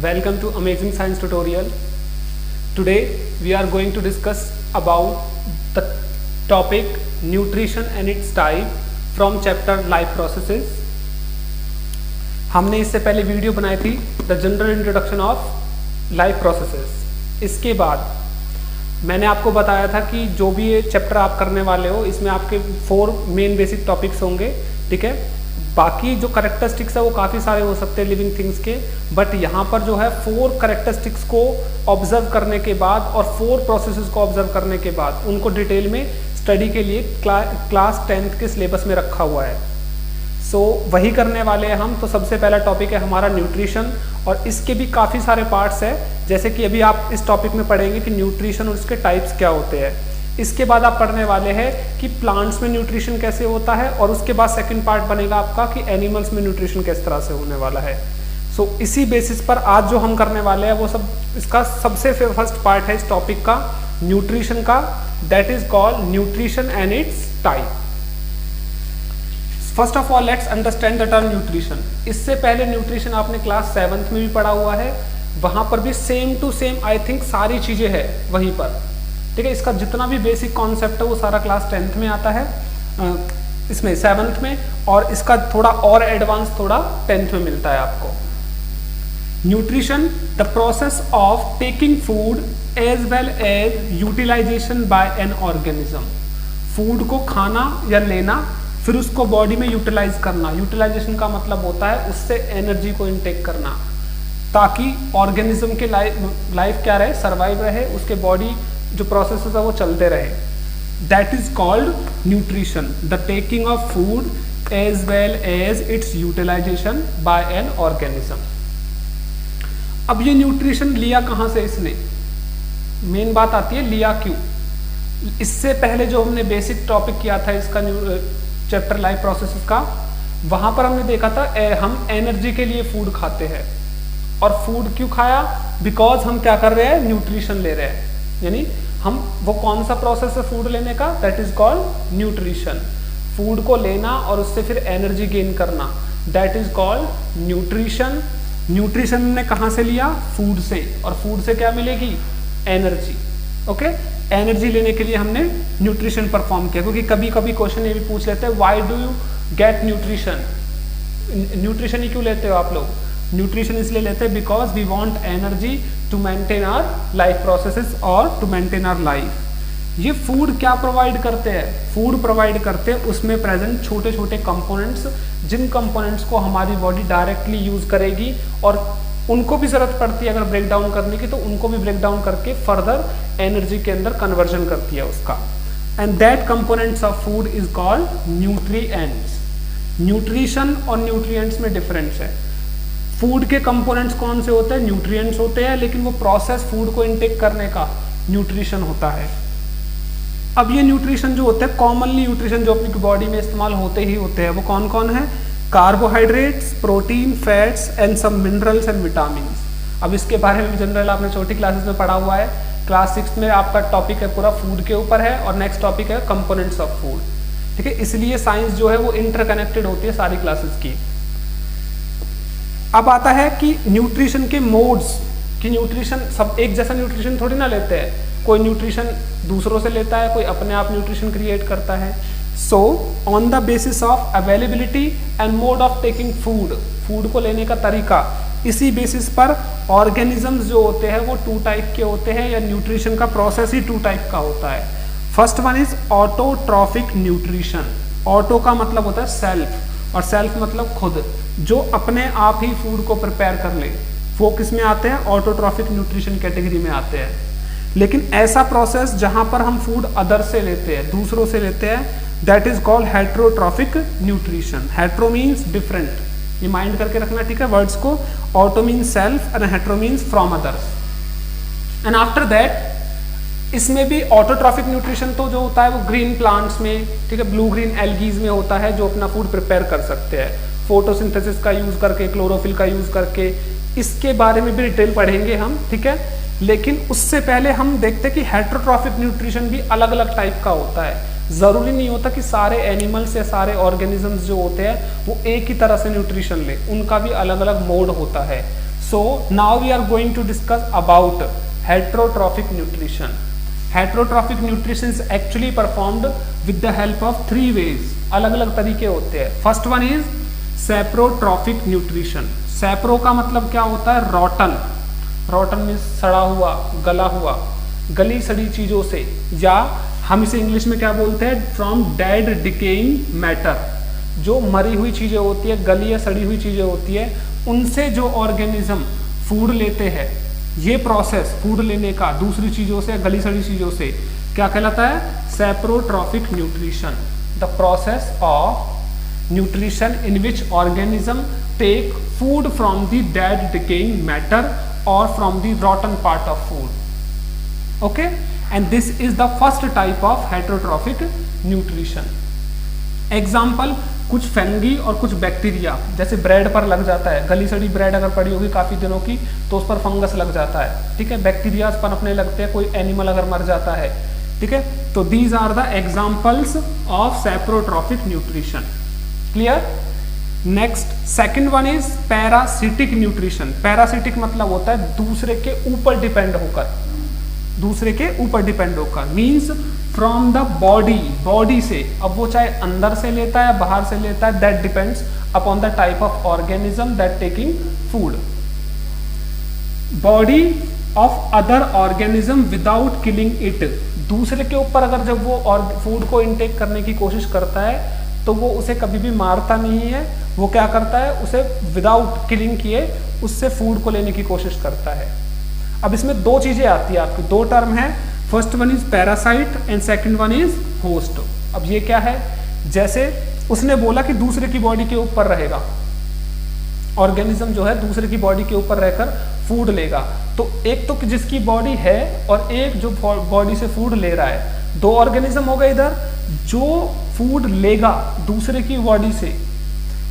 Welcome to Amazing Science Tutorial. Today we are going to discuss about the topic nutrition and its type from chapter life processes. हमने इससे पहले video बनाई थी the general introduction of life processes. इसके बाद मैंने आपको बताया था कि जो भी ये चैप्टर आप करने वाले हो इसमें आपके 4 मेन बेसिक टॉपिक्स होंगे, ठीक है। बाकी जो करेक्टरिस्टिक्स है वो काफ़ी सारे हो सकते हैं लिविंग थिंग्स के, बट यहाँ पर जो है 4 करेक्टरिस्टिक्स को ऑब्जर्व करने के बाद और 4 प्रोसेसेस को ऑब्जर्व करने के बाद उनको डिटेल में स्टडी के लिए क्लास 10th के सिलेबस में रखा हुआ है। सो वही करने वाले हैं हम। तो सबसे पहला टॉपिक है हमारा न्यूट्रिशन, और इसके भी काफ़ी सारे पार्ट्स हैं, जैसे कि अभी आप इस टॉपिक में पढ़ेंगे कि न्यूट्रिशन और उसके टाइप्स क्या होते हैं। इसके बाद आप पढ़ने वाले हैं कि प्लांट्स में न्यूट्रिशन कैसे होता है, और उसके बाद सेकंड पार्ट बनेगा आपका कि एनिमल्स में न्यूट्रिशन किस तरह से होने वाला है। सो इसी बेसिस पर आज जो हम करने वाले हैं वो सब इसका सबसे फर्स्ट पार्ट है इस टॉपिक का, न्यूट्रिशन का, that is called nutrition and its type. First of all let's understand the term nutrition. इससे पहले न्यूट्रिशन आपने क्लास 7th में भी पढ़ा हुआ है, वहां पर भी same to same I think सारी चीजें हैं वहीं पर, ठीक है। इसका जितना भी बेसिक कॉन्सेप्ट है वो सारा क्लास 10th में आता है, इसमें 7th में, और इसका थोड़ा और एडवांस थोड़ा 10th में मिलता है आपको। Nutrition the process of taking food as well as utilisation by an organism. Food को खाना या लेना, फिर उसको बॉडी में यूटिलाइज करना। यूटिलाइजेशन का मतलब होता है उससे एनर्जी को इनटेक करना, ताकि ऑर्गेनिज्म के लाइफ क्या रहे, सर्वाइव रहे, उसके बॉडी जो प्रोसेस है वो चलते रहे। That is called nutrition, the taking of food as well as its utilisation by an organism. अब ये न्यूट्रिशन लिया कहाँ से इसने, मेन बात आती है लिया क्यों। इससे पहले जो हमने बेसिक टॉपिक किया था इसका चैप्टर लाइफ प्रोसेसेस का, वहां पर हमने देखा था हम एनर्जी के लिए फूड खाते हैं। और फूड क्यों खाया, बिकॉज हम क्या कर रहे हैं, न्यूट्रिशन ले रहे हैं। यानी हम वो कौन सा प्रोसेस है फूड लेने का, that is called nutrition. Food को लेना और उससे फिर एनर्जी गेन करना, that is called nutrition. Nutrition ने कहाँ से लिया, फूड से, और फूड से क्या मिलेगी, एनर्जी। ओके, एनर्जी लेने के लिए हमने न्यूट्रिशन परफॉर्म किया। क्योंकि कभी कभी क्वेश्चन ये भी पूछ लेते हैं why do you get nutrition, nutrition ही क्यों लेते हो आप लोग। न्यूट्रिशन इसलिए लेते हैं because we want energy to maintain our life processes और टू मेंटेन आवर लाइफ। ये फूड क्या प्रोवाइड करते हैं, फूड प्रोवाइड करते हैं उसमें प्रेजेंट छोटे छोटे कंपोनेंट्स, जिन कंपोनेंट्स को हमारी बॉडी डायरेक्टली यूज करेगी, और उनको भी जरूरत पड़ती है अगर ब्रेक डाउन करने की, तो उनको भी ब्रेक डाउन करके फर्दर एनर्जी के अंदर कन्वर्जन करती है उसका। And that components of food is called nutrients. Nutrition और न्यूट्रिएंट्स में डिफरेंस है। फूड के कंपोनेंट्स कौन से होते हैं, न्यूट्रिएंट्स होते हैं, लेकिन वो प्रोसेस फूड को इनटेक करने का न्यूट्रिशन होता है। अब ये न्यूट्रिशन जो होते हैं, कॉमनली न्यूट्रिशन जो अपनी बॉडी में इस्तेमाल होते ही होते हैं, वो कौन कौन है, carbohydrates, protein, fats and some minerals and vitamins. अब इसके बारे में जनरल आपने छोटी क्लासेस में पढ़ा हुआ है। क्लास 6 में आपका टॉपिक है पूरा फूड के ऊपर है, और नेक्स्ट टॉपिक है कंपोनेंट्स ऑफ फूड, ठीक है। इसलिए साइंस जो है वो इंटरकनेक्टेड होती है सारी क्लासेस की। अब आता है कि न्यूट्रिशन के मोड्स, कि न्यूट्रिशन सब एक जैसा न्यूट्रिशन थोड़ी ना लेते हैं, कोई न्यूट्रिशन दूसरों से लेता है, कोई अपने आप न्यूट्रिशन क्रिएट करता है। So on the basis of availability and mode of taking food, food को लेने का तरीका, इसी बेसिस पर ऑर्गेनिजम्स जो होते हैं वो 2 टाइप के होते हैं, या न्यूट्रिशन का प्रोसेस ही 2 टाइप का होता है। First one is autotrophic nutrition. Auto का मतलब होता है सेल्फ, और सेल्फ मतलब खुद, जो अपने आप ही फूड को प्रिपेयर कर ले, वो किस में आते हैं, ऑटोट्रॉफिक न्यूट्रिशन कैटेगरी में आते हैं। लेकिन ऐसा प्रोसेस जहां पर हम फूड अदर से लेते हैं, दूसरों से लेते हैं, that is called heterotrophic nutrition. Hetero means different, ये माइंड करके रखना, ठीक है, वर्ड्स को। Auto means self and hetero means from others. And after that इसमें भी ऑटोट्रॉफिक न्यूट्रिशन तो जो होता है वो ग्रीन प्लांट्स में, ठीक है, ब्लू ग्रीन एल्गीज में होता है, जो अपना फूड प्रिपेयर कर सकते हैं फोटोसिंथेसिस का यूज करके, क्लोरोफिल का यूज करके। इसके बारे में भी डिटेल पढ़ेंगे हम, ठीक है। लेकिन उससे पहले हम देखते हैं कि हेट्रोट्रॉफिक न्यूट्रिशन भी अलग अलग टाइप का होता है। ज़रूरी नहीं होता कि सारे एनिमल्स या सारे ऑर्गेनिजम्स जो होते हैं वो एक ही तरह से न्यूट्रिशन ले, उनका भी अलग अलग मोड होता है। So now we are going to discuss about heterotrophic nutrition. Heterotrophic nutrition is actually performed with the help of 3 ways. अलग अलग तरीके होते हैं. First one is saprotrophic nutrition. Sapro का मतलब क्या होता है? रॉटन. रॉटन मीन्स सड़ा हुआ, गला हुआ, गली सड़ी चीजों से, या हम इसे इंग्लिश में क्या बोलते हैं? From dead decaying matter. जो मरी हुई चीजें होती है, गली या सड़ी हुई चीजें होती है, उनसे जो ऑर्गेनिज्म फूड लेते हैं, ये प्रोसेस फूड लेने का दूसरी चीजों से, गली सड़ी चीजों से, क्या कहलाता है? Saprotrophic nutrition. The process of nutrition in which organism take food from the dead decaying matter और from the rotten part of food. Okay, and this is the first type of heterotrophic nutrition. Example, कुछ fungi और कुछ bacteria, जैसे bread पर लग जाता है, गली सड़ी ब्रेड अगर पड़ी होगी काफ़ी दिनों की तो उस पर फंगस लग जाता है. ठीक है, बैक्टीरिया पनपने लगते हैं, कोई एनिमल अगर मर जाता है. ठीक है, तो these are the examples of saprotrophic nutrition. Clear? Next, second one is parasitic nutrition. Parasitic मतलब होता है दूसरे के ऊपर डिपेंड होकर, दूसरे के ऊपर डिपेंड होकर, means from the body, body से. अब वो चाहे अंदर से लेता है या बाहर से लेता है, that depends upon the type of organism that taking food. Body of other organism without killing it. दूसरे के ऊपर अगर जब वो और फूड को इनटेक करने की कोशिश करता है तो वो उसे कभी भी मारता नहीं है. वो क्या करता है? उसे विदाउट किलिंग किए उससे फूड को लेने की कोशिश करता है. अब इसमें दो चीजें आती है आपकी, दो टर्म है. First one is parasite and second one is host. अब ये क्या है? जैसे उसने बोला कि दूसरे की बॉडी के ऊपर रहेगा, ऑर्गेनिज्म जो है दूसरे की बॉडी के ऊपर रहकर फूड लेगा. तो एक तो जिसकी बॉडी है और एक जो बॉडी से फूड ले रहा है, दो ऑर्गेनिज्म हो गए इधर. जो फूड लेगा दूसरे की बॉडी से,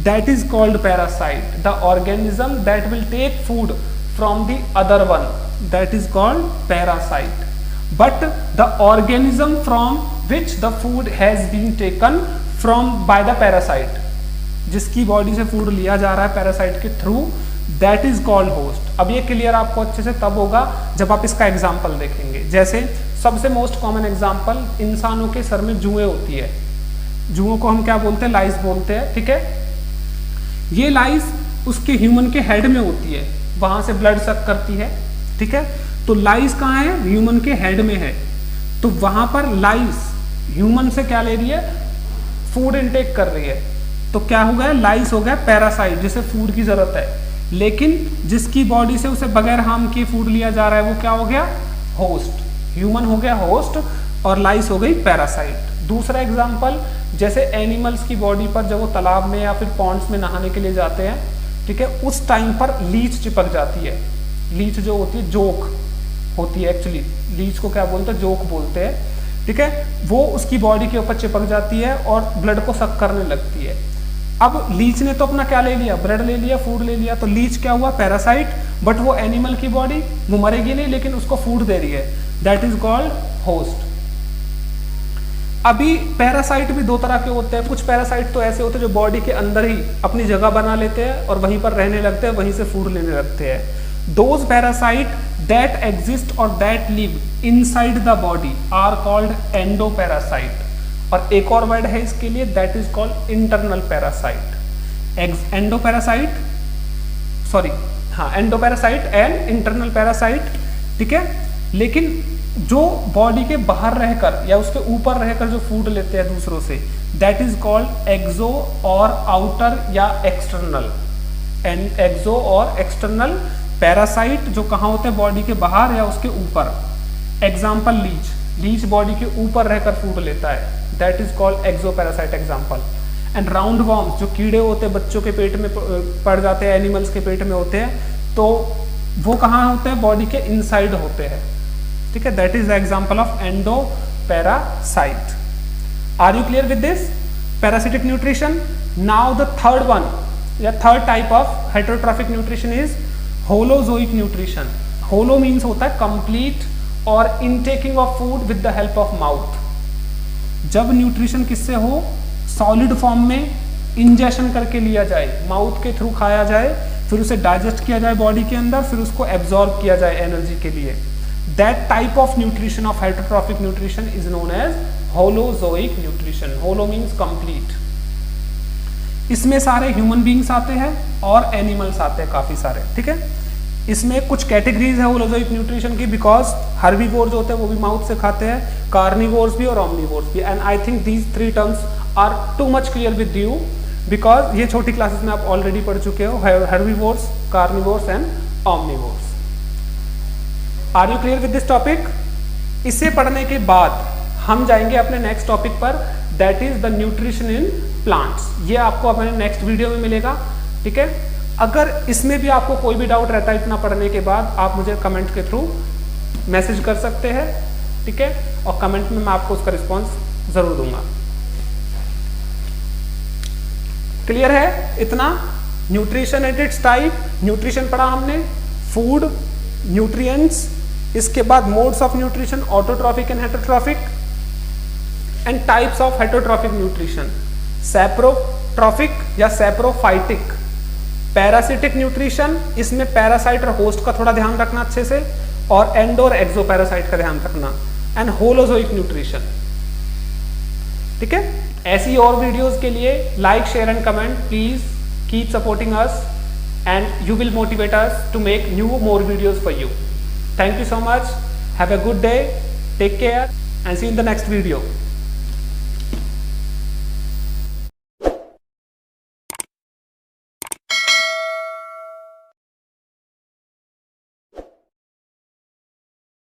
that is called parasite. The organism that will take food from the other one, that is called parasite. But the organism from which the food has been taken from by the parasite, जिसकी body से food लिया जा रहा है parasite के through, that is called host. अब ये clear आपको अच्छे से तब होगा जब आप इसका एग्जाम्पल देखेंगे. जैसे सबसे मोस्ट कॉमन एग्जाम्पल, इंसानों के सर में जुएं होती है. जुओं को हम क्या बोलते हैं? लाइस बोलते हैं. ठीक है, ये लाइस उसके ह्यूमन के हेड में होती है, वहां से ब्लड सक करती है. ठीक है, तो लाइस कहाँ है? ह्यूमन के हेड में है. तो वहां पर लाइस ह्यूमन से क्या ले रही है? फूड इनटेक कर रही है. तो क्या हो गया? लाइस हो गया पैरासाइट, जिसे फूड की जरूरत है. लेकिन जिसकी बॉडी से उसे बगैर हार्म किए फूड लिया जा रहा है, वो क्या हो गया? होस्ट. ह्यूमन हो गया होस्ट और लाइस हो गई पैरासाइट. दूसरा एग्जाम्पल, जैसे एनिमल्स की बॉडी पर जब वो तालाब में या फिर पॉन्ड्स में नहाने के लिए जाते हैं, ठीक है, उस टाइम पर लीच चिपक जाती है. लीच जो होती है, जोक होती है एक्चुअली, लीच को क्या बोलते हैं? जोक बोलते हैं. ठीक है, वो उसकी बॉडी के ऊपर चिपक जाती है और ब्लड को सक करने लगती है. अब लीच ने तो अपना क्या ले लिया? ब्लड ले लिया, फूड ले लिया. तो लीच क्या हुआ? पैरासाइट. बट वो एनिमल की बॉडी, वो मरेगी नहीं लेकिन उसको फूड दे रही है, दैट इज कॉल्ड होस्ट. अभी पैरासाइट भी दो तरह के होते हैं. कुछ पैरासाइट तो ऐसे होते हैं जो बॉडी के अंदर ही अपनी जगह बना लेते हैं और वहीं पर रहने लगते हैं, वहीं से फूड लेने लगते हैं. Those parasite that exist or that live inside the body are called endoparasite. और एक और वर्ड है इसके लिए, that is called internal parasite. Endoparasite, sorry, हाँ, endoparasite and internal parasite. ठीक है, लेकिन जो बॉडी के बाहर रहकर या उसके ऊपर रहकर जो फूड लेते हैं दूसरों से, that is called exo और outer या external. एंड एक्सो और एक्सटर्नल पैरासाइट जो कहाँ होते हैं? बॉडी के बाहर या उसके ऊपर. Example, Leach. लीच बॉडी के ऊपर रहकर फूड लेता है, that is called exo parasite example. And round worms, जो कीड़े होते हैं बच्चों के पेट में पड़ जाते हैं, एनिमल्स के पेट में होते हैं, तो वो कहाँ होते हैं? बॉडी के इनसाइड होते हैं. ठीक है, that is the example of endo parasite. Are you clear with this? Parasitic nutrition. Now the third one या third type of heterotrophic nutrition is holozoic nutrition. Holo means होता है कंप्लीट और intaking of food with the help of mouth. जब nutrition किससे हो? Solid form में injection करके लिया जाए, माउथ के थ्रू खाया जाए, फिर उसे डाइजेस्ट किया जाए बॉडी के अंदर, फिर उसको एब्जॉर्ब किया जाए एनर्जी के लिए। That type of nutrition of heterotrophic nutrition is known as holozoic nutrition. Holo means complete. इसमें सारे ह्यूमन बींग्स आते हैं और एनिमल्स आते हैं काफी सारे, ठीक है। इसमें कुछ कैटेगरीज है होलोजोइक न्यूट्रिशन की, बिकॉज हर्बीवोर्स होते हैं वो भी माउथ से खाते हैं, कार्निवोर्स भी और ऑमनीवोर्स भी। And I think these 3 terms are too much clear with you, because ये छोटी क्लासेस में आप ऑलरेडी पढ़ चुके हो, herbivores, carnivores and omnivores. Are you clear with this topic? इसे पढ़ने के बाद हम जाएंगे अपने नेक्स्ट टॉपिक पर, that is the nutrition in plants. ये आपको अपने नेक्स्ट वीडियो में मिलेगा, ठीक है। अगर इसमें भी आपको कोई भी डाउट रहता है इतना पढ़ने के बाद, आप मुझे कमेंट के थ्रू मैसेज कर सकते हैं, ठीक है, और कमेंट में मैं आपको उसका रिस्पॉन्स जरूर दूंगा। क्लियर है इतना? Nutrition and its type, nutrition पढ़ा हमने, फूड, न्यूट्रिएंट्स, इसके बाद modes of nutrition, autotrophic and heterotrophic, and types of heterotrophic nutrition, saprotrophic या सैप्रोफाइटिक, पैरासिटिक न्यूट्रिशन, इसमें पैरासाइट और होस्ट का थोड़ा ध्यान रखना अच्छे से, और एंडो और एक्सो पैरासाइट का ध्यान रखना, एंड होलोजोइक न्यूट्रिशन, ठीक है। ऐसी और वीडियोस के लिए like, share and comment, please keep supporting us and you will motivate us to make new more videos for you. Thank you so much. Have a good day. Take care and see you in the next video.